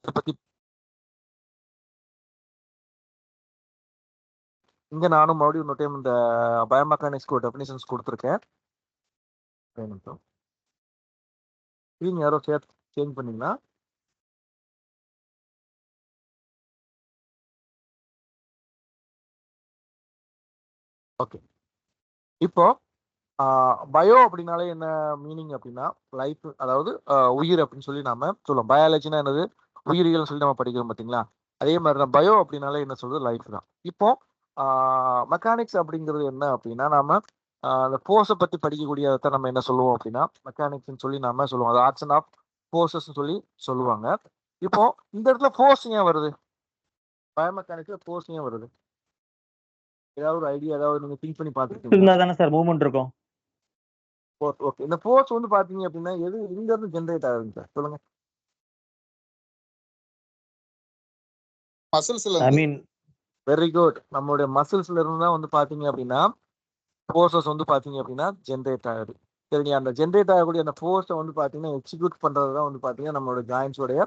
இதை பத்தி இங்க நானும் மறுபடியும் இன்னொரு டைம் இந்த பயோமெக்கானிக்ஸ்க்கு டெஃபினிஷன்ஸ் கொடுத்துருக்கேன். ஸ்க்ரீன் யாரோ சேஞ்ச் பண்ணீங்களா? ஓகே. இப்போ பயோ அப்படின்னாலே என்ன மீனிங் அப்படின்னா லைஃப், அதாவது உயிர் அப்படின்னு சொல்லி நாம சொல்லுவோம். பயாலஜினா என்னது? உயிரியல் சொல்லி நம்ம படிக்கிறோம் பார்த்தீங்களா? அதே மாதிரி தான் பயோ அப்படின்னாலே என்ன சொல்றது? லைஃப் தான். இப்போ மெக்கானிக்ஸ் அப்படிங்கிறது என்ன அப்படின்னா நாம அந்த ஃபோர்ஸை பத்தி படிக்கக்கூடியதை நம்ம என்ன சொல்லுவோம் அப்படின்னா மெக்கானிக்ஸ்னு சொல்லி நாம சொல்லுவோம். அது ஆக்ஷன் ஆஃப் ஃபோர்ஸஸ் சொல்லி சொல்லுவாங்க. இப்போ இந்த இடத்துல ஃபோர்ஸ் ஏன் வருது? பயோமெக்கானிக்ஸ்ல ஃபோர்ஸ் ஏன் வருது? ஏதாவது ஒரு ஐடியா, ஏதாவது நீங்க திங்க் பண்ணி பார்த்துருக்கீங்களா? இருந்தா தானே சார் மூவ்மெண்ட் இருக்கும். ஓகே. இந்த ஃபோர்ஸ் வந்து பாத்தீங்க அப்படின்னா எது எங்க இருந்து ஜெனரேட் ஆகுதுங்க சார்? சொல்லுங்க. மசில்ஸ்ல ஐ இருந்து. Mean very good. நம்மளுடைய மசில்ஸ்ல இருந்து தான் வந்து பாத்தீங்க அப்படின்னா ஃபோர்ஸஸ் வந்து பாத்தீங்க அப்படின்னா ஜென்ரேட் ஆகுது. சரிங்க. அந்த ஜென்ரேட் ஆகக்கூடிய அந்த ஃபோர்ஸை வந்து பாத்தீங்கன்னா எக்ஸிக்யூட் பண்றது தான் வந்து பாத்தீங்கன்னா நம்மளோட ஜாயின்ஸோடைய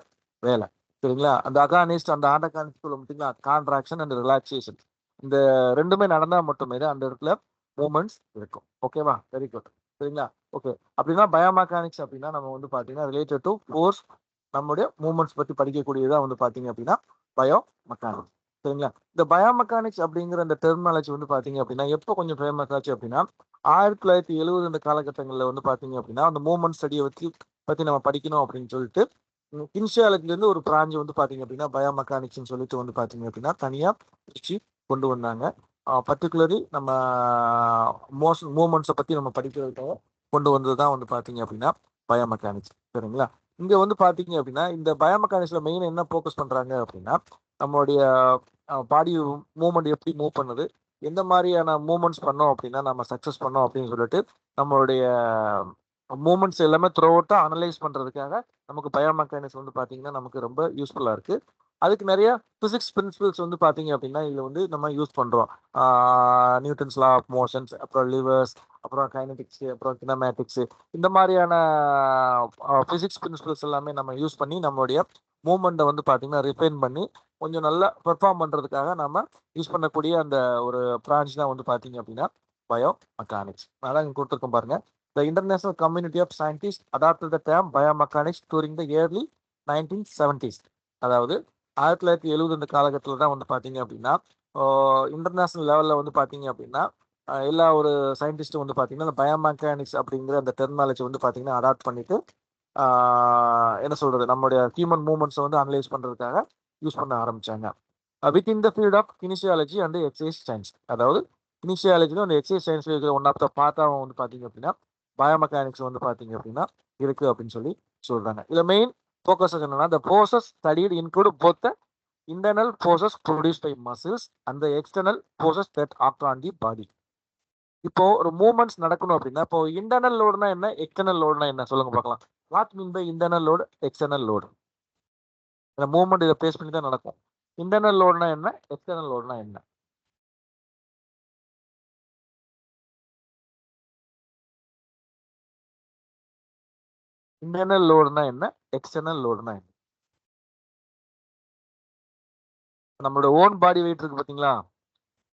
வேலை. சரிங்களா? அந்த அகானிஸ்ட் அந்த ஆண்டகானிஸ்ட் சொல்ல பார்த்தீங்களா, கான்ட்ராக்ஷன் அண்ட் ரிலாக்ஸேஷன், இந்த ரெண்டுமே நடந்தா மட்டுமே தான் அந்த இடத்துல மூமெண்ட்ஸ் இருக்கும். ஓகேவா? Very good. சரிங்களா? ஓகே. அப்படின்னா பயோமெக்கானிக்ஸ் அப்படின்னா நம்ம வந்து பாத்தீங்கன்னா ரிலேட்டட் டு ஃபோர்ஸ், நம்மளுடைய மூமெண்ட்ஸ் பத்தி படிக்கக்கூடியதா வந்து பாத்தீங்க அப்படின்னா பயோ மெக்கானிக்ஸ். சரிங்களா? இந்த பயோமெக்கானிக்ஸ் அப்படிங்கிற இந்த டெர்மினாலஜி வந்து பாத்தீங்க அப்படின்னா எப்போ கொஞ்சம் ஃபேமஸ் ஆச்சு அப்படின்னா 1970 இந்த காலகட்டங்களில் வந்து பாத்தீங்க அப்படின்னா அந்த மூமெண்ட் ஸ்டடியை பத்தி நம்ம படிக்கணும் அப்படின்னு சொல்லிட்டு கின்சியாலஜில இருந்து ஒரு பிரான்ச் வந்து பாத்தீங்க அப்படின்னா பயோமெக்கானிக்ஸ்னு சொல்லிட்டு வந்து பாத்தீங்க அப்படின்னா தனியா பிரிச்சு கொண்டு வந்தாங்க. பர்டிகுலரி நம்ம மோஷன் மூமெண்ட்ஸை பத்தி நம்ம படிக்கிறதுக்காக கொண்டு வந்தது தான் வந்து பாத்தீங்க அப்படின்னா பயோமெக்கானிக்ஸ். சரிங்களா? இங்க வந்து பாத்தீங்க அப்படின்னா இந்த பயோமெக்கானிக்ஸ்ல மெயின் என்ன ஃபோக்கஸ் பண்றாங்க அப்படின்னா நம்மளுடைய பாடி மூவ்மெண்ட் எப்படி மூவ் பண்ணுது, எந்த மாதிரியான மூவ்மெண்ட்ஸ் பண்ணோம் அப்படின்னா நம்ம சக்சஸ் பண்ணோம் அப்படின்னு சொல்லிட்டு நம்மளுடைய மூமெண்ட்ஸ் எல்லாமே த்ரூ அவுட்டா அனலைஸ் பண்றதுக்காக நமக்கு பயோமெக்கானிக்ஸ் வந்து பாத்தீங்கன்னா நமக்கு ரொம்ப யூஸ்ஃபுல்லா இருக்கு. அதுக்கு நிறைய பிசிக்ஸ் பிரின்சிபல்ஸ் வந்து பாத்தீங்க அப்படின்னா இதுல வந்து நம்ம யூஸ் பண்றோம். நியூட்டன்ஸ் லா ஆஃப் மோஷன்ஸ், அப்புறம் லிவர்ஸ், அப்புறம் கைனடிக்ஸ், அப்புறம் கினமேட்டிக்ஸ், இந்த மாதிரியான பிசிக்ஸ் பிரின்சிபல்ஸ் எல்லாமே நம்ம யூஸ் பண்ணி நம்மளுடைய மூவ்மெண்ட்டை வந்து பாத்தீங்கன்னா ரிஃபைன் பண்ணி கொஞ்சம் நல்லா பெர்ஃபார்ம் பண்றதுக்காக நம்ம யூஸ் பண்ணக்கூடிய அந்த ஒரு பிரான்ச் தான் வந்து பாத்தீங்க அப்படின்னா பயோ மெக்கானிக்ஸ். அதான் இங்க கொடுத்துருக்கோம் பாருங்க. The International Community of Scientists adopted the term biomechanics during the early 1970s. அதாவது 1970 இந்த காலகட்டத்தில் தான் வந்து பார்த்தீங்க அப்படின்னா இன்டர்நேஷனல் லெவலில் வந்து பார்த்தீங்க அப்படின்னா எல்லா ஒரு சயின்டிஸ்ட்டும் வந்து பார்த்தீங்கன்னா இந்த பயோமெக்கானிக்ஸ் அப்படிங்கிற அந்த டெர்மினாலஜி வந்து பார்த்தீங்கன்னா அடாப்ட் பண்ணிட்டு என்ன சொல்றது நம்மளுடைய ஹியூமன் மூவ்மெண்ட்ஸை வந்து அனலைஸ் பண்ணுறதுக்காக யூஸ் பண்ண ஆரம்பிச்சாங்க. Within the field of kinesiology and exercise science, அதாவது கினிசியாலஜிலும் அந்த எக்ஸசைஸ் சயின்ஸ்ல இருக்கிற ஒன் ஆஃப் த பார்ட்டாக வந்து பார்த்தீங்க அப்படின்னா பயோமெக்கானிக்ஸ் வந்து பார்த்தீங்க அப்படின்னா இருக்கு அப்படின்னு சொல்லி சொல்றாங்க. இதுல மெயின் ஃபோக்கஸ் என்னன்னா the process studied include both the internal forces produced by muscles and the external forces that act on the body. இப்போ ஒரு மூவ்மெண்ட்ஸ் நடக்கணும் அப்படின்னா இப்போ இன்டர்னல் லோடுனா என்ன, எக்ஸ்டர்னல் லோடுனா என்ன சொல்லுங்க பார்க்கலாம். What mean by internal load, external load? இந்த மூவ்மெண்ட் இதை பேஸ் பண்ணி தான் நடக்கும். இன்டர்னல் லோடுனா என்ன, எக்ஸ்டர்னல் லோடுனா என்ன? இன்டர்னல் லோடுனா என்ன, எக்ஸ்டர்னல் லோடுனா என்ன? நம்மளோட ஓன் பாடி வெயிட் இருக்கு பார்த்தீங்களா,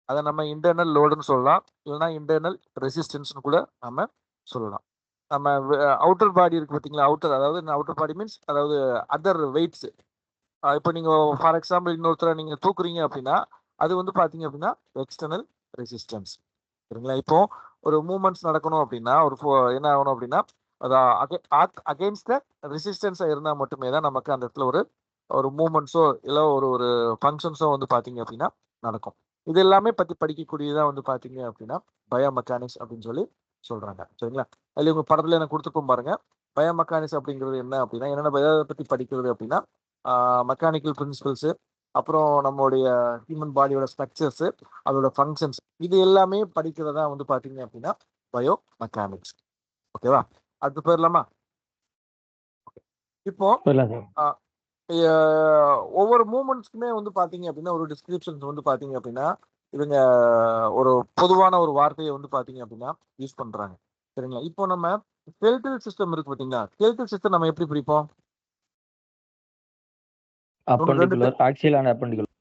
அதை நம்ம இன்டர்னல் லோடுன்னு சொல்லலாம், இல்லைன்னா இன்டர்னல் ரெசிஸ்டன்ஸ்னு கூட நம்ம சொல்லலாம். நம்ம அவுட்டர் பாடி இருக்கு பார்த்தீங்களா, அதாவது அவுட்டர் பாடி மீன்ஸ் அதாவது அதர் வெயிட்ஸ். இப்போ நீங்கள் ஃபார் எக்ஸாம்பிள் இன்னொருத்தரை நீங்கள் தூக்குறீங்க அப்படின்னா அது வந்து பார்த்தீங்க அப்படின்னா எக்ஸ்டர்னல் ரெசிஸ்டன்ஸ். சரிங்களா? இப்போ ஒரு மூமெண்ட்ஸ் நடக்கணும் அப்படின்னா ஒரு என்ன ஆகணும் அப்படின்னா அது அகெயின்ஸ்ட் த ரெசிஸ்டன்ஸாக இருந்தால் மட்டுமே தான் நமக்கு அந்த இடத்துல ஒரு மூமெண்ட்ஸோ இல்லை ஒரு ஃபங்க்ஷன்ஸோ வந்து பார்த்தீங்க அப்படின்னா நடக்கும். இது எல்லாமே பற்றி படிக்கக்கூடியதாக வந்து பார்த்தீங்க அப்படின்னா பயோமெக்கானிக்ஸ் அப்படின்னு சொல்லி சொல்கிறாங்க. சரிங்களா? அதில் உங்கள் படத்தில் எனக்கு கொடுத்துருப்போம் பாருங்க. பயோமெக்கானிக்ஸ் அப்படிங்கிறது என்ன அப்படின்னா என்னென்ன எதை பற்றி படிக்கிறது அப்படின்னா மெக்கானிக்கல் பிரின்சிபல்ஸு, அப்புறம் நம்மளுடைய ஹியூமன் பாடியோட ஸ்ட்ரக்சர்ஸு, அதோட ஃபங்க்ஷன்ஸ், இது எல்லாமே படிக்கிறதா வந்து பார்த்தீங்க அப்படின்னா பயோ மெக்கானிக்ஸ். ஓகேவா? அடுத்து போயிடலாமா? இப்போ ஒவ்வொரு மூமெண்ட்ஸ்க்குமே வந்து பார்த்தீங்க அப்படின்னா ஒரு டிஸ்கிரிப்ஷன்ஸ் வந்து பார்த்தீங்க அப்படின்னா இவங்க ஒரு பொதுவான ஒரு வார்த்தையை வந்து பார்த்தீங்க அப்படின்னா யூஸ் பண்ணுறாங்க. சரிங்களா? இப்போ நம்ம ஸ்கெலிட்டல் சிஸ்டம் இருக்கு பார்த்தீங்களா, ஸ்கெலிட்டல் சிஸ்டம் நம்ம எப்படி பிரிப்போம்? அப்பெண்டிகுலர், ஆக்சியல் அண்ட் அப்பெண்டிகுலர்.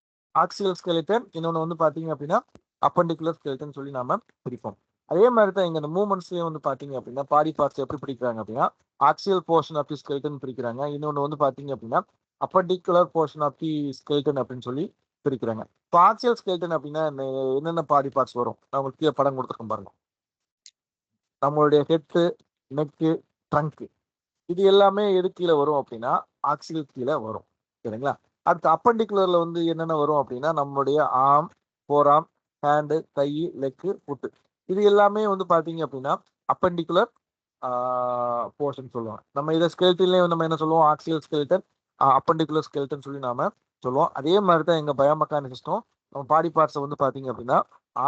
ஆக்சியல் ஸ்கெலிட்டன், இன்னொன்று வந்து பார்த்தீங்க அப்படின்னா அப்பெண்டிகுலர் ஸ்கெலிட்டன் சொல்லி நாம பிரிப்போம். அதே மாதிரி தான் இங்க இந்த மூமெண்ட்ஸ்லயே வந்து பாத்தீங்க அப்படின்னா பாடி பார்ட்ஸ் எப்படி பிரிக்கிறாங்க அப்படின்னா axial portion of the skeleton பிரிக்கிறாங்க. இன்னொன்று வந்து பாத்தீங்க அப்படின்னா appendicular portion of the skeleton அப்படின்னு சொல்லி பிரிக்கிறாங்க. இப்போ ஆக்சியல் ஸ்கெலிட்டன் அப்படின்னா என்னென்ன பாடி பார்ட்ஸ் வரும்? நான் உங்களுக்கு படம் கொடுத்துருக்கேன் பாருங்க. நம்மளுடைய ஹெட்டு, நெக்கு, ட்ரங்க், இது எல்லாமே எது கீழே வரும் அப்படின்னா ஆக்சியல் கீழே வரும். சரிங்களா? அடுத்து அப்பெண்டிகுலர்ல வந்து என்னென்ன வரும் அப்படின்னா நம்மளுடைய ஆர்ம், ஃபோரார்ம், ஹேண்டு, கை, லெக்கு, ஃபுட்டு, இது எல்லாமே வந்து பாத்தீங்க அப்படின்னா அப்பெண்டிகுலர் போர்ஷன் சொல்லுவாங்க. நம்ம இதை ஸ்கெலிட்டன்லயே நம்ம என்ன சொல்லுவோம்? ஆக்சியல் ஸ்கெலிட்டன், அப்பெண்டிகுலர் ஸ்கெலிட்டன் சொல்லி நாம சொல்லுவோம். அதே மாதிரி தான் எங்க பயோமெக்கானிக்ஸும் நம்ம பாடி பார்ட்ஸை வந்து பாத்தீங்க அப்படின்னா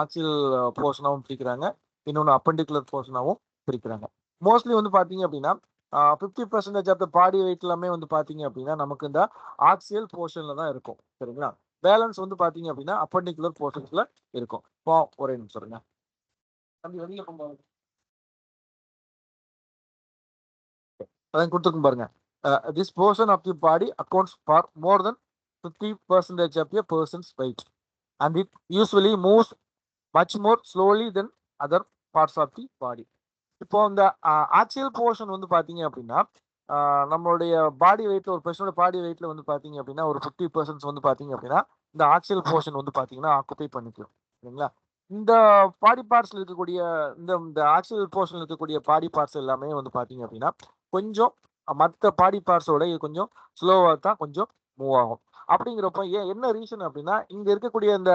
ஆக்சியல் போர்ஷனாகவும் பிரிக்கிறாங்க, இன்னொன்று அப்பெண்டிகுலர் போர்ஷனாகவும் பிரிக்கிறாங்க. மோஸ்ட்லி வந்து பாத்தீங்க அப்படின்னா 50% ஆஃப் த பாடி வெயிட் எல்லாமே வந்து பாத்தீங்க அப்படின்னா நமக்கு இந்த ஆக்சியல் போர்ஷன்ல தான் இருக்கும். சரிங்களா? பேலன்ஸ் வந்து பாத்தீங்க அப்படின்னா அப்பெண்டிகுலர் போர்ஷன்ஸ்ல இருக்கும். இப்போ ஒரே நிமிஷம் சொல்லுங்க. வெளியில போகும்போது அதான் கொடுத்துருக்கும் பாருங்க. This portion of the body accounts for more than 50% of a person's weight and it usually moves much more slowly than other parts of the body. இப்போ இந்த ஆக்சியல் போர்ஷன் வந்து பாத்தீங்க அப்படின்னா நம்மளுடைய பாடி வெயிட்ல ஒரு பர்சனோட பாடி வெயிட்ல வந்து பாத்தீங்க அப்படின்னா ஒரு 50% வந்து பாத்தீங்க அப்படின்னா இந்த ஆக்சியல் போர்ஷன் வந்து பாத்தீங்கன்னா ஆக்குபை பண்ணிக்கும். சரிங்களா? இந்த பாடி பார்ட்ஸ்ல இருக்கக்கூடிய இந்த ஆக்சியல் போர்ஷன்ல இருக்கக்கூடிய பாடி பார்ட்ஸ் எல்லாமே வந்து பாத்தீங்க அப்படின்னா கொஞ்சம் மற்ற பாடி பார்ட்ஸோட இது கொஞ்சம் ஸ்லோவா தான் கொஞ்சம் மூவ் ஆகும். அப்படிங்கிறப்ப என்ன ரீசன் அப்படின்னா இங்க இருக்கக்கூடிய இந்த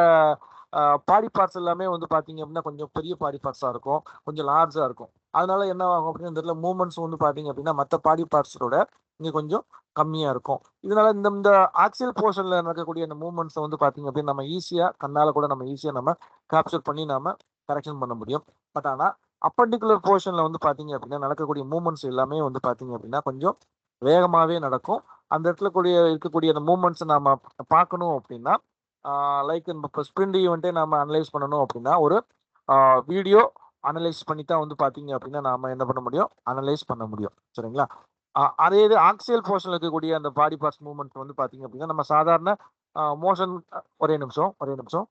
பாடி பார்ட்ஸ் எல்லாமே வந்து பாத்தீங்க அப்படின்னா கொஞ்சம் பெரிய பாடி பார்ட்ஸா இருக்கும், கொஞ்சம் லார்ஜா இருக்கும். அதனால என்ன ஆகும் அப்படின்னா இந்த மூவ்மெண்ட்ஸ் வந்து பாத்தீங்க அப்படின்னா மற்ற பாடி பார்ட்ஸோட இங்க கொஞ்சம் கம்மியா இருக்கும். இதனால இந்த ஆக்சியல் போர்ஷன்ல நடக்கக்கூடிய இந்த மூவ்மெண்ட்ஸ் வந்து பாத்தீங்க அப்படின்னா நம்ம ஈஸியா கண்ணால கூட நம்ம ஈஸியா நம்ம கேப்சர் பண்ணி நாம கரெக்ஷன் பண்ண முடியும். பட் ஆனா அப்பெண்டிகுலர் போர்ஷன்ல வந்து பாத்தீங்க அப்படின்னா நடக்கக்கூடிய மூவ்மெண்ட்ஸ் எல்லாமே வந்து பாத்தீங்க அப்படின்னா கொஞ்சம் வேகமாவே நடக்கும். அந்த இடத்துல இருக்கக்கூடிய அந்த மூவ்மெண்ட்ஸ் நாம பார்க்கணும் அப்படின்னா லைக் இப்போ ஸ்பிரிண்ட் ஈவெண்ட்டே நாம அனலைஸ் பண்ணணும் அப்படின்னா ஒரு வீடியோ அனலைஸ் பண்ணி தான் வந்து பாத்தீங்க அப்படின்னா நாம என்ன பண்ண முடியும்? அனலைஸ் பண்ண முடியும். சரிங்களா? அதே இது ஆக்சியல் போர்ஷன்ல இருக்கக்கூடிய அந்த பாடி பார்ட்ஸ் மூவ்மெண்ட் வந்து பாத்தீங்க அப்படின்னா நம்ம சாதாரண மோஷன் ஒரே நிமிஷம்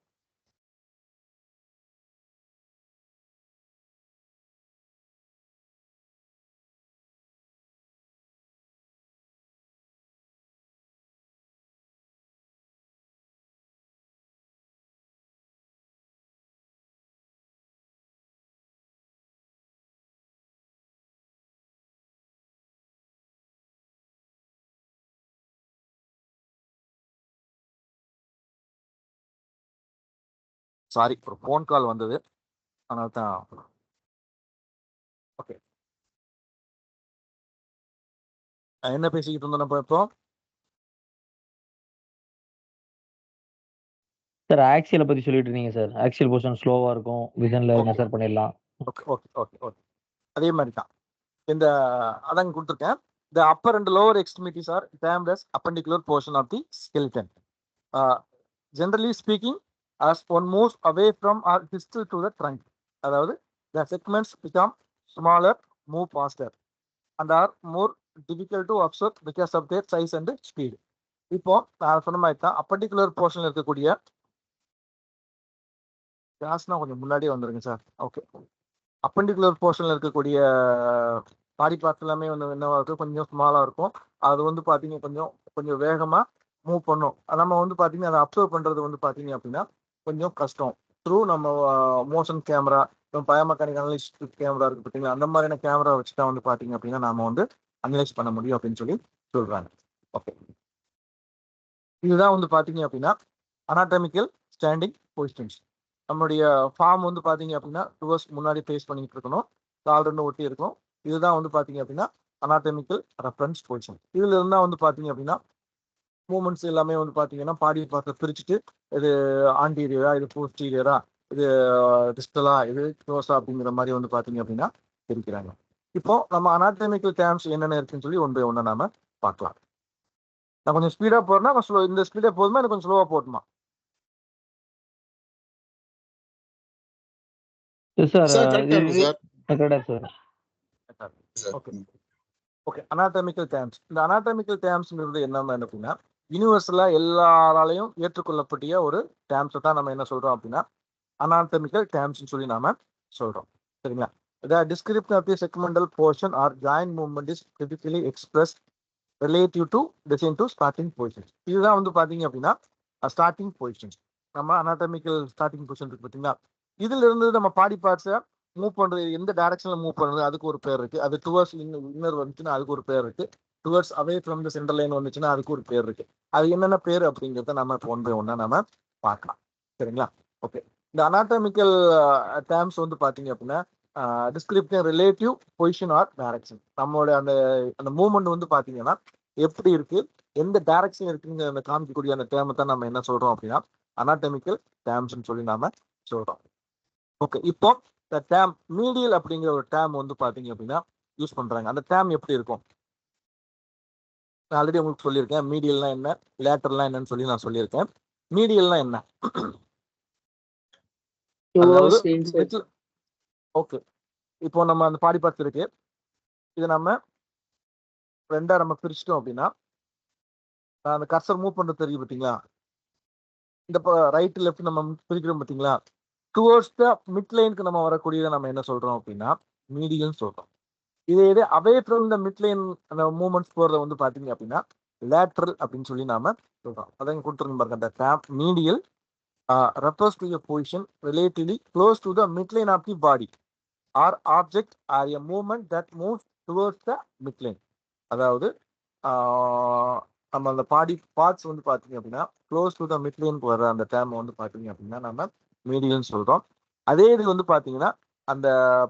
சாரி, ஒரு ஃபோன் கால் வந்தது, அதனால தான். ஓகே, என்ன பேசிக்கிட்டு இருந்தோம் நம்ம இப்போ? சார் ஆக்சியலை பத்தி சொல்லிட்டு இருந்தீங்க சார். ஆக்சியல் போர்ஷன் ஸ்லோவா இருக்கும், விஷன்ல மெஷர் பண்ணிடலாம். ஓகே ஓகே ஓகே ஓகே அதே மாதிரி தான் இந்த அதான் கொடுத்துருக்கேன். The upper and lower extremities are termed as appendicular portion of the skeleton. Generally speaking, as one moves away from or distal to the trunk, அதாவது the segments become smaller, move faster and are more difficult to observe because of their size and speed. இப்போ நான் சொன்ன மாதிரி தான் அப்பெண்டிகுலர் போர்ஷன்ல இருக்கக்கூடிய கிளாஸ்னா கொஞ்சம் முன்னாடியே வந்துருங்க சார். ஓகே, அப்பெண்டிகுலர் போர்ஷன்ல இருக்கக்கூடிய பாடி பார்ட்ஸ் எல்லாமே வந்து என்னவா இருக்கும்? கொஞ்சம் ஸ்மாலா இருக்கும். அது வந்து பாத்தீங்க கொஞ்சம் கொஞ்சம் வேகமா மூவ் பண்ணும். நம்ம வந்து பாத்தீங்கன்னா அதை அப்சர்வ் பண்றது வந்து பாத்தீங்க அப்படின்னா கொஞ்சம் கஷ்டம். த்ரூ நம்ம motion camera, biomechanic analyst camera இருக்கு பார்த்தீங்களா, அந்த மாதிரியான கேமரா வச்சுட்டா வந்து பாத்தீங்க அப்படின்னா நாம வந்து அனலைஸ் பண்ண முடியும் அப்படின்னு சொல்லி சொல்றாங்க. ஓகே, இதுதான் வந்து பாத்தீங்க அப்படின்னா அனாட்டமிக்கல் ஸ்டாண்டிங் பொசிஷன்ஸ். நம்மளுடைய ஃபார்ம் வந்து பாத்தீங்க அப்படின்னா டுவர்ஸ் முன்னாடி ஃபேஸ் பண்ணிட்டு இருக்கணும், கால் ரெண்டும் ஒட்டி இருக்கும். இதுதான் வந்து பாத்தீங்க அப்படின்னா அனாட்டமிக்கல் ரெஃபரன்ஸ் பொசிஷன். இதுல இருந்தா வந்து பாத்தீங்க அப்படின்னா மூமெண்ட்ஸ் எல்லாமே வந்து பாத்தீங்கன்னா பாடி பார்த்த பிரிச்சுட்டு இது ஆன்டீரியரா, இது போஸ்டீரியரா, இது டிஸ்டலா, இது க்ளோஸா அப்படிங்கிற மாதிரி வந்து பாத்தீங்க அப்படின்னா பிரிக்கிறாங்க. இப்போ நம்ம அனாட்டமிக்கல் டேர்ம்ஸ் என்னென்ன இருக்குன்னு சொல்லி ஒன் பை ஒன்னா நாம பார்க்கலாம். நான் கொஞ்சம் ஸ்பீடா போறேன்னா இந்த ஸ்பீடா போதுமா, எனக்கு கொஞ்சம் ஸ்லோவா போட்டுமா? Okay, anatomical terms. இந்த அனாட்டமிக்கல் டேர்ம்ஸ்ங்கிறது என்னன்னா அப்படின்னா யூனிவர்சலா எல்லாராலையும் ஏற்றுக்கொள்ளப்பட்டிய ஒரு டேர்ம்ஸை தான் நம்ம என்ன சொல்றோம் அப்படின்னா anatomical terms சொல்லி நாம சொல்றோம். சரிங்களா? The description of the segmental portion or joint movement is typically expressed relative to descent to starting position. இதுதான் வந்து பாத்தீங்க அப்படின்னா ஸ்டார்டிங் பொசிஷன். நம்ம anatomical ஸ்டார்டிங் பொசிஷன் இருக்கு பார்த்தீங்களா, இதுல இருந்து நம்ம பாடி பார்ட்ஸை மூவ் பண்றது, எந்த டைரக்ஷன்ல மூவ் பண்றது அதுக்கு ஒரு பேர் இருக்கு. அது டுவர்ட்ஸ் இன்னர் வந்துச்சுன்னா அதுக்கு ஒரு பேர் இருக்கு. Towards away from the centre line வந்துச்சுன்னா அதுக்கு ஒரு பேர் இருக்கு. அது என்னென்ன பேர் அப்படிங்கிறத நம்ம ஒன் பை ஒன்னா நம்ம பார்க்கலாம். சரிங்களா? ஓகே. இந்த அனாட்டமிக்கல் டேர்ம்ஸ் வந்து பாத்தீங்க அப்படின்னா descriptive relative position R direction. நம்மளோட அந்த அந்த மூவ்மெண்ட் வந்து பாத்தீங்கன்னா எப்படி இருக்கு, எந்த டைரக்ஷன் இருக்குங்க அந்த காமிக்கக்கூடிய அந்த டேர்மை தான் நம்ம என்ன சொல்றோம் அப்படின்னா அனாட்டமிக்கல் டேர்ம்ஸ் சொல்லி நாம சொல்றோம். ஓகே. இப்போ இந்த டேர்ம் மீடியல் அப்படிங்கிற ஒரு டேர்ம் வந்து பாத்தீங்க அப்படின்னா யூஸ் பண்றாங்க. அந்த டேர்ம் எப்படி இருக்கும் ஆல்ரெடி உங்களுக்கு சொல்லியிருக்கேன். மீடியல்னா என்ன, லேட்டரல்னா என்னன்னு சொல்லி நான் சொல்லியிருக்கேன். மீடியல்னா என்ன, அதாவது ஓகே. இப்போ நம்ம அந்த பாடி பார்ட்ஸ் இருக்கு, இதை நம்ம ரெண்டா நம்ம பிரிச்சிட்டோம் அப்படின்னா அந்த கர்சர் மூவ் பண்றது தெரியும் பார்த்தீங்களா, இந்த ரைட் லெஃப்ட் நம்ம பிரிக்கிறோம் பார்த்தீங்களா, டுவர்ட்ஸ் த மிட் லைனுக்கு நம்ம வரக்கூடியதை நம்ம என்ன சொல்றோம் அப்படின்னா மீடியல் சொல்றோம். இதே away from the mid line அந்த மூவ்மெண்ட்ஸ் போறத வந்து பாத்தீங்க அப்படின்னா லேட்டரல் அப்படின்னு சொல்லி நாம சொல்றோம். அதான் கொடுத்துருங்க பாருங்க, அந்த tape medial refers to a position relatively close to the midline of the body or object or a movement that moves towards the midline. அதாவது நம்ம அந்த பாடி பார்ட்ஸ் வந்து பாத்தீங்க அப்படின்னா க்ளோஸ் டு த மிட்லைனுக்கு வர அந்த டேர்ம் வந்து பாத்தீங்க அப்படின்னா நம்ம மீடியல்னு சொல்றோம். அதே இது வந்து பாத்தீங்கன்னா அந்த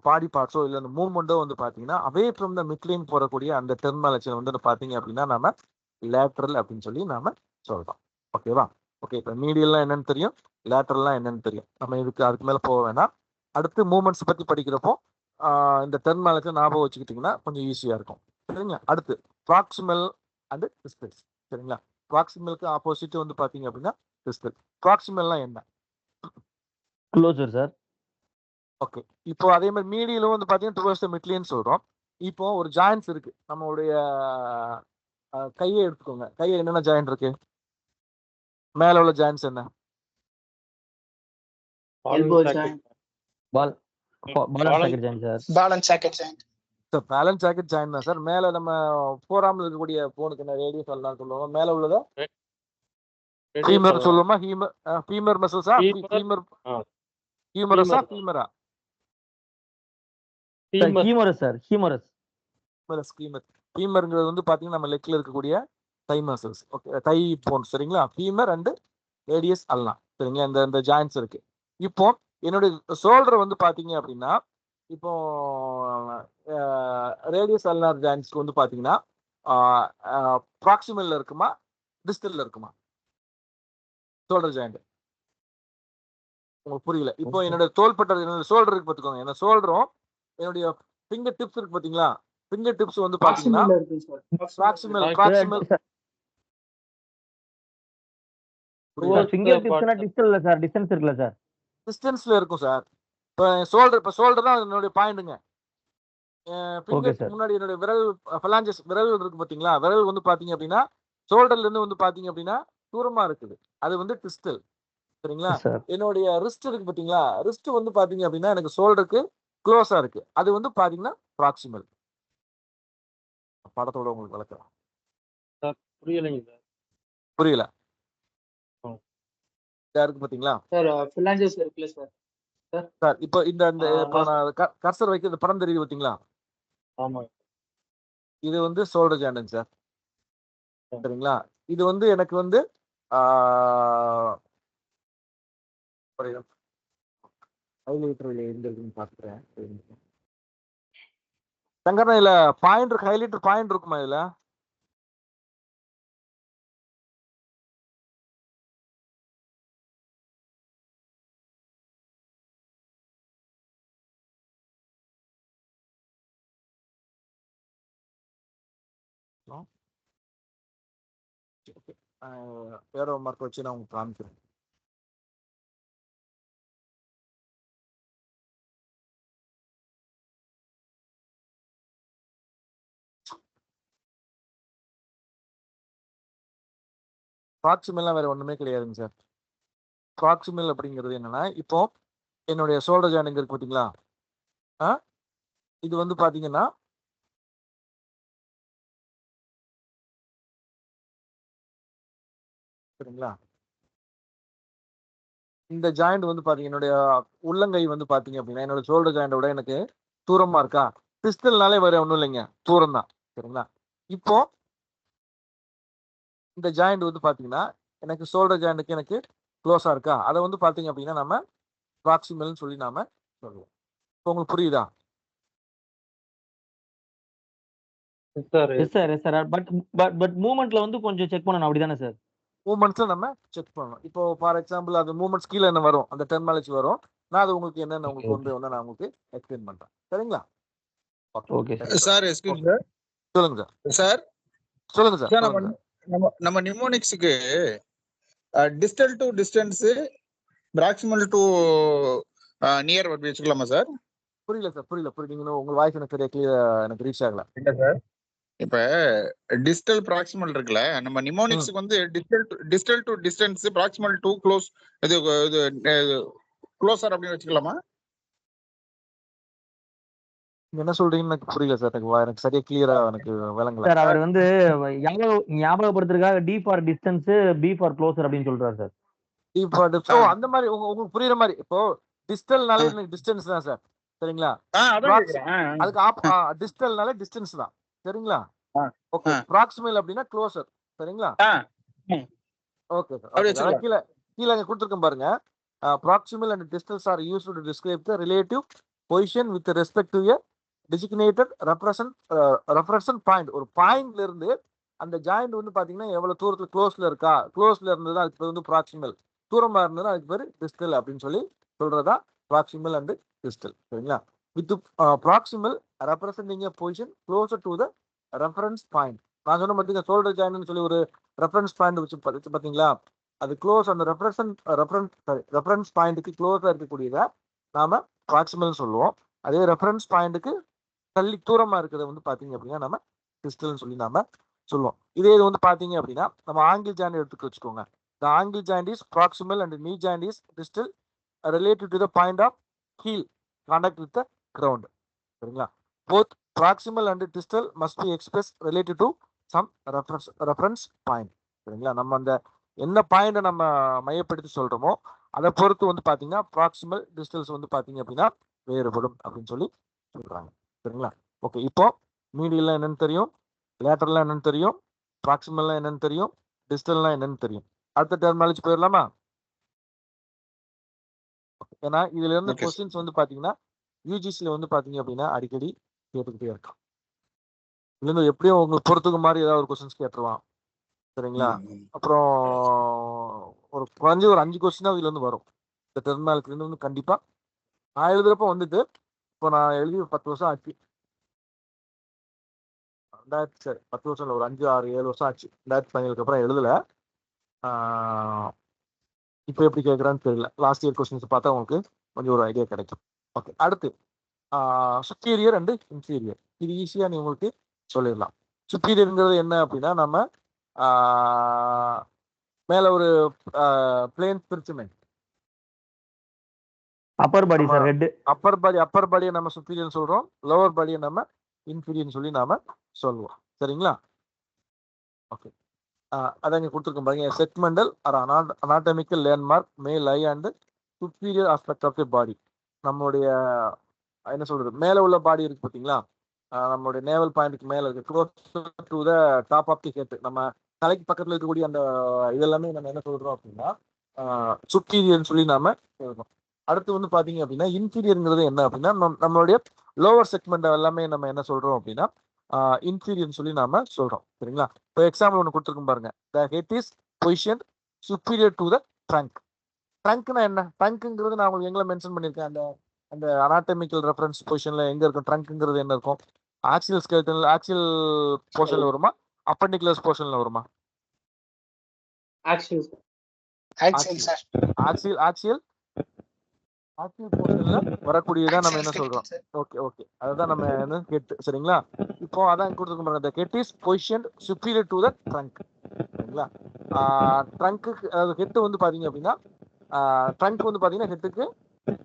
பாடி பார்ட்ஸோ இல்லை அந்த மூவ்மெண்ட்டோ வந்து பாத்தீங்கன்னா அவே ஃப்ரம் த மிட்லைன் போறக்கூடிய அந்த டெர்மினாலஜி வந்து பாத்தீங்க அப்படின்னா நம்ம லேட்டரல் அப்படின்னு சொல்லி நாம சொல்றோம். ஓகேவா? ஓகே. இப்போ மீடியல்லாம் என்னன்னு தெரியும், லேட்டரல்லாம் என்னன்னு தெரியும். நம்ம அதுக்கு மேல போக வேணாம். அடுத்து மூவ்மெண்ட்ஸ் பத்தி படிக்கிறப்போ இந்த டெர்மினாலஜி ஞாபகம் வச்சுக்கிட்டீங்கன்னா கொஞ்சம் ஈஸியா இருக்கும். சரிங்க. அடுத்து ப்ராக்சிமல் அண்ட் டிஸ்டல். சரிங்களா? ப்ராக்சிமலுக்கு ஆப்போசிட் வந்து பாத்தீங்க அப்படின்னா டிஸ்டல். ப்ராக்சிமல்னா என்ன? Closer sir. ஓகே. இப்போ அதே மாதிரி மீடியிலும் வந்து பாத்தீங்கன்னா டுவர்ட்ஸ் த மிட்லைன் சொல்றோம். இப்போ ஒரு ஜாயின்ஸ் இருக்கு, நம்மளுடைய கையை எடுத்துக்கோங்க. கையை என்னென்ன ஜாயிண்ட் இருக்கு, மேல உள்ள ஜாயின்ஸ் என்ன? elbow joint, ball ball socket joint sir. ball and socket joint. Sir balance jacket joint தான் சார். மேல நம்ம போராமல் இருக்கக்கூடிய போனுக்கு என்ன ரேடியஸ் எல்லாம் சொல்லுவோம். மேல உள்ளத ஃபீமர் சொல்லுவோமா? ஃபீமர் மசில்ஸா, ஃபீமர் ஹியூமரஸா, ஃபீமரா? Humerus sir, humerus. ஃபீமர். ஃபீமர்ங்கிறது வந்து பாத்தீங்கன்னா நம்ம லெக்ல இருக்கக்கூடிய thigh muscles. Okay, thigh bone. சரிங்களா? ஃபீமர் அண்ட் ரேடியஸ் அல்லா. சரிங்களா? இந்த ஜாயின்ஸ் இருக்கு. இப்போ என்னுடைய ஷோல்டர் வந்து பாத்தீங்க அப்படின்னா இப்போ ரேடியஸ் அல்னார் ஜாயின்ஸ்க்கு வந்து பாத்தீங்கன்னா ப்ராக்சிமல்ல இருக்குமா டிஸ்டல்ல இருக்குமா ஷோல்டர் ஜாயிண்ட்? உங்களுக்கு புரியல. இப்போ என்னோட தோள்பட்டை, என்னோட ஷோல்டர் இருக்கு பாத்துக்கோங்க. என்ன ஷோல்டரும் என்னுடைய ஃபிங்கர் டிப்ஸ் இருக்கு பாத்தீங்களா, ஃபிங்கர் டிப்ஸ் வந்து பாத்தீங்கன்னா ப்ராக்சிமல் ஃபிங்கர் டிப்ஸ்னா டிஸ்டல்ல சார், டிஸ்டன்ஸ் இருக்குல்ல சார், டிஸ்டன்ஸ்ல இருக்கும் சார். இப்போ ஷோல்டர் தான் என்னுடைய பாயிண்ட்டுங்க. ஃபிங்கருக்கு முன்னாடி என்னுடைய விரல் ஃபலாஞ்சஸ் விரல் இருக்கு பாத்தீங்களா, விரல் வந்து பாத்தீங்க அப்படின்னா ஷோல்டர்ல இருந்து வந்து பாத்தீங்க அப்படின்னா தூரமா இருக்குது, அது வந்து டிஸ்டல். சரிங்களா? என்னுடைய ரிஸ்ட் இருக்கு பாத்தீங்களா, ரிஸ்ட் வந்து பாத்தீங்க அப்படின்னா எனக்கு ஷோல்டருக்கு க்ளோஸா இருக்கு, அது வந்து பாத்தீங்கன்னா ப்ராக்சிமல். படத்தோட உங்களுக்கு விளக்குறேன். புரியலைங்க சார். புரியல? இருக்கு பாத்தீங்களா சார், phalanges இருக்குல்ல சார். சார் இப்போ இந்த இப்போ நான் கர்சர் வைக்க இந்த படம் தெரியுது பாத்தீங்களா, ஆமா. இது வந்து ஷோல்டர் ஜாயிண்ட் சார். சரிங்களா? இது வந்து எனக்கு வந்து ஹைலைட்டர் எங்க இருக்குன்னு பாத்துக்கிறேன். சங்கரா இல்ல பாயிண்ட் இருக்கு, ஹைலைட்டர் பாயிண்ட் இருக்குமா இதுல? வேற ஒரு மார்க் வச்சு நான் உங்களுக்கு காமிக்கிறேன். ப்ராக்சிமல்லாம் வேற ஒண்ணுமே கிடையாதுங்க சார். ப்ராக்சிமல் அப்படிங்கிறது என்னன்னா, இப்போ என்னுடைய ஷோல்டர் ஜாயிண்ட் இருக்கு பாத்தீங்களா? இது வந்து பாத்தீங்கன்னா சரிங்களா, இந்த ஜாயிண்ட் வந்து பாத்தீங்க, என்னுடைய உள்ளங்கை வந்து பாத்தீங்க அப்படின்னா என்னோட ஷோல்டர் ஜாயிண்டோட எனக்கு தூரமா இருக்கா? பிஸ்டல்னாலே வேற ஒண்ணும் இல்லைங்க, தூரம் தான். சரிங்களா, இப்போ இந்த ஜாயிண்ட் வந்து பாத்தீங்கன்னா எனக்கு ஷோல்டர் ஜாயிண்ட்டுக்கு எனக்கு க்ளோஸா இருக்கா? அதை வந்து பாத்தீங்க அப்படின்னா நம்ம ப்ராக்சிமல்னு சொல்லி நாம சொல்லுவோம். இப்போ உங்களுக்கு புரியுதா? Yes sir. பட் மூவ்மெண்ட்ல வந்து கொஞ்சம் செக் பண்ணணும் அப்படிதானே சார்? மூமெண்ட்ஸ்ல நம்ம செக் பண்ணணும். இப்போ ஃபார் எக்ஸாம்பிள் அது மூமெண்ட்ஸ் கீழே என்ன வரும், அந்த டெர்மாலஜி வரும். நான் அது உங்களுக்கு என்னென்ன உங்களுக்கு வந்து நான் உங்களுக்கு எக்ஸ்பிளைன் பண்றேன். சரிங்களா? Okay sir excuse sir. சொல்லுங்க சார். சார் சொல்லுங்க சார். சார் நம்ம நிமோனிக்ஸ்க்கு distal to distance, proximal to near அப்படி வச்சுக்கலாமா சார்? புரியல சார், புரியல. நீங்க உங்க வாய்ஸ் எனக்கு சரியா கிளியரா எனக்கு ரீச் ஆகல. இல்ல சார், இப்ப டிஸ்டல் ப்ராக்சிமல் இருக்குல்ல, நம்ம நிமோனிக்ஸ்க்கு வந்து distal to distance, proximal to close, இது க்ளோசர் அப்படின்னு வச்சுக்கலாமா? என்ன சொல்றீங்கன்னு எனக்கு புரியல சார். எனக்கு சரியா கிளியரா எனக்கு விளங்கல சார். அவர் வந்து ஞாபகப்படுத்துறதுக்காக D for distance, P for closer அப்படின்னு சொல்றாரு சார். அந்த மாதிரி உங்களுக்கு புரியுற மாதிரி. இப்போ டிஸ்டல்னாலே டிஸ்டன்ஸ் தான் சார். சரிங்களா, அதுக்கு டிஸ்டல்னாலே டிஸ்டன்ஸ் தான். சரிங்களா, ஓகே. ப்ராக்சிமல் அப்படின்னா க்ளோசர். சரிங்களா, ஓகே சார். கீழே கொடுத்துருக்கேன் பாருங்க. Proximal and distals are used to describe the relative position with respect to a designated reference point. ஒரு பாயிண்ட்ல இருந்து அந்த ஜாயிண்ட் வந்து பாத்தீங்கன்னா எவ்வளவு தூரத்துல க்ளோஸ்ல இருக்கா, க்ளோஸ்ல இருந்ததுன்னா அதுக்கு பேர் வந்து ப்ராக்சிமல், தூரமா இருந்ததுன்னா அதுக்கு பேர் டிஸ்டல் அப்படின்னு சொல்லி சொல்றதா ப்ராக்சிமல் அண்ட் டிஸ்டல். சரிங்களா, with proximal representing a position closer to the reference point. நான் சொன்ன பார்த்தீங்க ஷோல்டர் ஜாயிண்ட்னு சொல்லி ஒரு ரெஃபரன்ஸ் பாயிண்ட் வச்சு பாத்தீங்களா, அது க்ளோஸ், அந்த ரெஃபரன்ஸ் பாயிண்ட்டுக்கு க்ளோஸா இருக்கக்கூடியதை நாம ப்ராக்சிமல் சொல்லுவோம். அதே ரெஃபரன்ஸ் பாயிண்ட்டுக்கு தள்ளி தூரமா இருக்கிறத வந்து பாத்தீங்க அப்படின்னா நம்ம டிஸ்டல்னு சொல்லி நாம சொல்லுவோம். இதே இது வந்து பாத்தீங்க அப்படின்னா நம்ம ஆங்கிள் ஜாயிண்ட் எடுத்துக்க வச்சுக்கோங்க. The angle joint is proximal and knee joint is distal related to the point of heel contact with the ground. சரிங்களா, both proximal and distal must be expressed related to some reference point. சரிங்களா, நம்ம அந்த என்ன point நம்ம மையப்படுத்தி சொல்றோமோ அதை பொறுத்து வந்து பாத்தீங்கன்னா ப்ராக்சிமல் டிஸ்டல்ஸ் வந்து பாத்தீங்க அப்படின்னா வேறுபடும் அப்படின்னு சொல்லி சொல்றாங்க. சரிங்களா, ஓகே. இப்போ மீடியெல்லாம் என்னன்னு தெரியும், லேட்டர்லாம் என்னன்னு தெரியும், ப்ராக்சிமல்லாம் என்னன்னு தெரியும், டிஸ்டல்லாம் என்னன்னு தெரியும். அடுத்த டெர்மாலஜி போயிடலாமா? ஏன்னா இதுல இருந்து கொஸ்டின்ஸ் வந்து பாத்தீங்கன்னா யூஜிசில வந்து பாத்தீங்க அப்படின்னா அடிக்கடி கேட்டுக்கிட்டே இருக்கும். இதுல இருந்து எப்படியும் உங்களுக்கு பொறுத்துக்கு மாதிரி ஏதாவது ஒரு கொஸ்டின்ஸ் கேட்டுருவான். சரிங்களா, அப்புறம் ஒரு குறைஞ்ச ஒரு 5 கொஸ்டின் இதுல இருந்து வரும். இந்த டெர்மாலஜில இருந்து வந்து கண்டிப்பா நான் எழுதுறப்ப வந்துட்டு, இப்போ நான் எழுதி 10 வருஷம் ஆச்சு. 10 வருஷம் இல்லை, ஒரு 5, 6, 7 வருஷம் ஆச்சு. 2017 அப்புறம் எழுதல. இப்போ எப்படி கேட்குறான்னு தெரியல. லாஸ்ட் இயர் கொஸ்டின்ஸ் பார்த்தா உங்களுக்கு கொஞ்சம் ஒரு ஐடியா கிடைக்கும். ஓகே, அடுத்து சுப்பீரியர் அண்ட் இன்ஃபீரியர். இது ஈஸியா நீ உங்களுக்கு சொல்லிடலாம். சுப்பீரியருங்கிறது என்ன அப்படின்னா, நம்ம மேல ஒரு பிளேன் பிரிச்சுமே அப்பர் பாடி சார், ஹெட். அப்பர் பாடியை நம்ம சுப்பீரியர் சொல்றோம், லோவர் பாடியை நம்ம இன்ஃபீரியர் சொல்லி நாம சொல்லுவோம். சரிங்களா, ஓகே. அதான் இங்க கொடுத்துருக்கோம் பாருங்க. Segmental or anatomical landmark may lie and superior aspect of the body. நம்மளுடைய என்ன சொல்றது, மேல உள்ள பாடி இருக்கு பாத்தீங்களா, நம்மளுடைய நேவல் பாயிண்ட்க்கு மேல இருக்கு, close to the top of the head. நம்ம தலைக்கு பக்கத்துல இருக்கக்கூடிய அந்த இதெல்லாமே நம்ம என்ன சொல்றோம் அப்படின்னா சுப்பீரியர்னு சொல்லி நாம சொல்றோம். அடுத்து வந்து பாத்தீங்க அப்படின்னா இன்ஃபீரியர்ங்கிறது என்ன அப்படின்னா, நம்மளுடைய லோவர் செக்மெண்ட் எல்லாமே நம்ம என்ன சொல்றோம் அப்படின்னா இன்ஃபீரியர்னு சொல்லி நாம சொல்றோம். சரிங்களா, இப்போ எக்ஸாம்பிள் ஒன்று கொடுத்துருக்கும் பாருங்க. The head is position superior to the trunk. ட்ரங்க்னா என்ன? ட்ரங்க்ங்கிறது நான் உங்களுக்கு எங்களை மென்ஷன் பண்ணியிருக்கேன். அந்த அனாட்டமிக்கல் ரெஃபரன்ஸ் பொசிஷன்ல எங்க இருக்கும் ட்ரங்க்ங்கிறது என்ன இருக்கும்? ஆக்சியல் ஸ்கெலட்டல், ஆக்சியல் போர்ஷன்ல வருமா, அப்பெண்டிகுலர் போர்ஷன்ல வருமா? ஆக்சியல் ஆக்டிவ் போர்ஷன்ல வரக்கூடியதான் நம்ம என்ன சொல்றோம். ஓகே ஓகே, அதுதான் நம்ம என்ன ஹெட். சரிங்களா? இப்போ அதான் கொடுத்துருக்க பாருங்க, the head is positioned superior to the trunk. சரிங்களா? ட்ரங்க்குக்கு, அதாவது ஹெட் வந்து பாத்தீங்க அப்படின்னா ட்ரங்க் வந்து பாத்தீங்கன்னா ஹெட்டுக்கு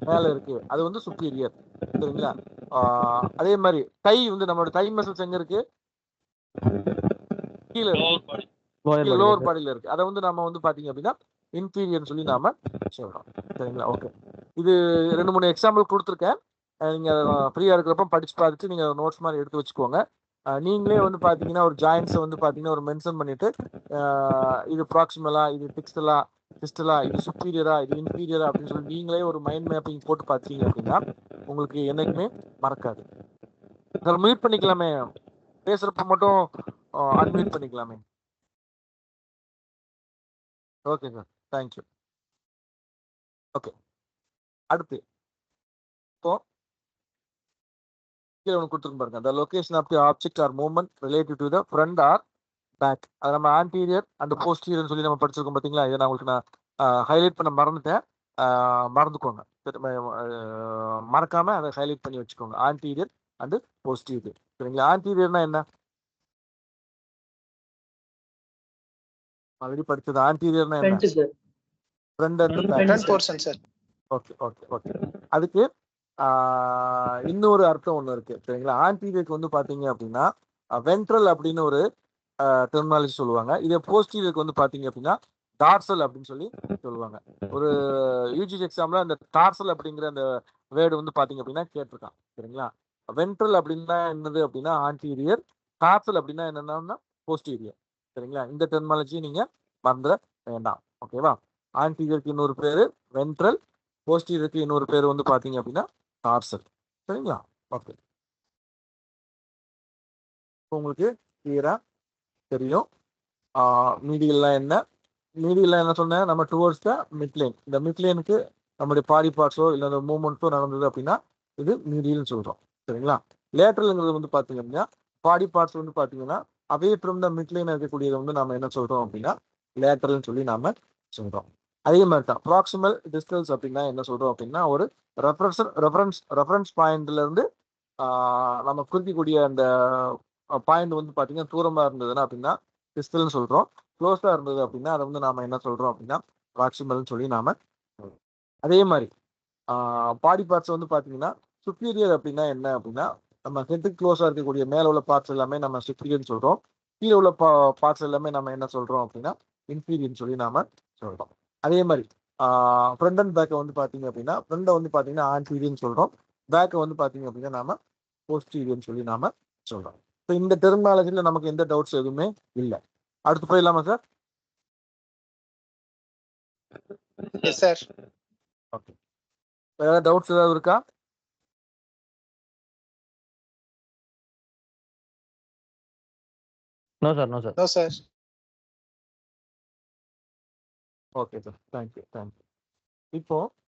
மேல இருக்கு, அது வந்து சுப்பீரியர். சரிங்களா? அதே மாதிரி டை வந்து நம்மளோட டை மசில்ஸ் எங்க இருக்கு? கீழே இருக்கு, லோவர் பாடியில இருக்கு. அதை வந்து நம்ம வந்து பாத்தீங்க அப்படின்னா இன்ஃபீரியர்னு சொல்லி நாம சொல்றோம். சரிங்களா? ஓகே, இது 2-3 எக்ஸாம்பிள் கொடுத்துருக்கேன். நீங்க ஃப்ரீயா இருக்கிறப்ப படிச்சு பார்த்துட்டு நீங்க நோட்ஸ் மாதிரி எடுத்து வச்சுக்கோங்க. நீங்களே வந்து பாத்தீங்கன்னா ஒரு ஜாயின்ஸை வந்து பாத்தீங்கன்னா ஒரு மென்ஷன் பண்ணிட்டு இது ப்ராக்சிமலா, இது டிக்ஸ்டலா, டிஸ்டலா, இது சுப்பீரியரா, இது இன்ஃபீரியரா அப்படின்னு சொல்லி நீங்களே ஒரு மைண்ட் மேப்பிங் போட்டு பார்த்தீங்க அப்படின்னா உங்களுக்கு என்னைக்குமே மறக்காது. அதில் மியூட் பண்ணிக்கலாமே, பேசுறப்ப மட்டும் அன்மியூட் பண்ணிக்கலாமே. Okay sir, thank you. ஓகே, அடுத்து இப்போ கீழே ஒன்று கொடுத்துருக்கு பாருங்க, the location of the object or movement related to the front or back. அது நம்ம ஆன்டீரியர் அண்ட் போஸ்டீரியர்னு சொல்லி நம்ம படிச்சிருக்கோம் பார்த்தீங்களா? இதை நான் உங்களுக்கு நான் ஹைலைட் பண்ண மறந்துட்டேன், மறந்துக்கோங்க. மறக்காம அதை ஹைலைட் பண்ணி வச்சுக்கோங்க, ஆன்டீரியர் அண்ட் போஸ்டீரியர். சரிங்களா? ஆன்டீரியர்னா என்ன? ஆல்ரெடி படிச்சது. ஆன்டீரியர்னா என்ன? Front and back portion sir. Okay okay okay, அதுக்கு இன்னொரு அர்த்தம் ஒன்று இருக்கு. சரிங்களா? ஆன்டீரியருக்கு வந்து பாத்தீங்க அப்படின்னா வென்ட்ரல் அப்படின்னு ஒரு டெர்மினாலஜி சொல்லுவாங்க. இதே போஸ்டீரியருக்கு வந்து பாத்தீங்க அப்படின்னா டார்சல் அப்படின்னு சொல்லி சொல்லுவாங்க. ஒரு யூஜிசி எக்ஸாம்ல அந்த டார்சல் அப்படிங்கிற அந்த வேர்டு வந்து பாத்தீங்க அப்படின்னா கேட்டிருக்கான். சரிங்களா? வென்ட்ரல் அப்படின்னா என்னது அப்படின்னா ஆன்டீரியர், டார்சல் அப்படின்னா என்னன்னா போஸ்டீரியர். சரிங்களா? இந்த டெர்மினாலஜி நீங்க மறந்துட வேண்டாம். ஓகேவா? ஆன்டீரியருக்கு இன்னொரு பேரு வென்ட்ரல், போஸ்டீரியருக்கு இன்னொரு பேர் வந்து பாத்தீங்க அப்படின்னா டார்சல். சரிங்களா? ஓகே, உங்களுக்கு கிளியரா தெரியும். மீடியெல்லாம் என்ன, மீடியெல்லாம் என்ன சொன்னேன், நம்ம டுவர்ட்ஸ் த மிட்லைன். இந்த மிட்லைனுக்கு நம்மளுடைய பாடி பார்ட்ஸோ இல்லை அந்த மூவ்மெண்ட்ஸோ நடந்தது அப்படின்னா இது மீடியல்னு சொல்றோம். சரிங்களா? லேட்டரல்ங்கிறது வந்து பாத்தீங்க அப்படின்னா பாடி பார்ட்ஸ் வந்து பாத்தீங்கன்னா அவே ஃப்ரம் த மிட்லைன் இருக்கக்கூடியதை வந்து நம்ம என்ன சொல்றோம் அப்படின்னா லேட்டரல்னு சொல்லி நாம சொல்றோம். அதே மாதிரி தான் ப்ராக்சிமல் டிஸ்டல்ஸ் அப்படின்னா என்ன சொல்றோம் அப்படின்னா ஒரு ரெஃபரன்ஸ் பாயிண்ட்ல இருந்து நம்ம குறிக்கக்கூடிய அந்த பாயிண்ட் வந்து பாத்தீங்கன்னா தூரமா இருந்ததுன்னா அப்படின்னா டிஸ்டல்னு சொல்றோம். க்ளோஸா இருந்தது அப்படின்னா அதை வந்து நாம என்ன சொல்றோம் அப்படின்னா ப்ராக்சிமல்னு சொல்லி நாம சொல்றோம். அதே மாதிரி பாடி பார்ட்ஸ் வந்து பாத்தீங்கன்னா சுப்பீரியர் அப்படின்னா என்ன அப்படின்னா நம்ம ஹெட்டுக்கு க்ளோஸா இருக்கக்கூடிய மேல உள்ள பார்ட்ஸ் எல்லாமே நம்ம சுப்பீரியர்னு சொல்றோம். கீழே உள்ள பார்ட்ஸ் எல்லாமே நம்ம என்ன சொல்றோம் அப்படின்னா இன்ஃபீரியர்னு சொல்லி நாம சொல்றோம். அதே மாதிரி ஃப்ரண்ட் அண்ட் பேக்கை வந்து பாத்தீங்க அப்படின்னா ஃப்ரண்டை வந்து பாத்தீங்கன்னா ஆன்டீரியர்னு சொல்றோம், பேக்கை வந்து பாத்தீங்க அப்படின்னா நாம போஸ்டீரியர்னு சொல்லி நாம சொல்றோம். ஸோ இந்த டெர்மினாலஜில நமக்கு எந்த டவுட்ஸ் எதுவுமே இல்லை. அடுத்து போயிடலாமா சார்? Yes sir. ஓகே, வேற டவுட்ஸ் ஏதாவது இருக்கா? No sir, no sir. No sir. Okay sir, thank you. இப்போ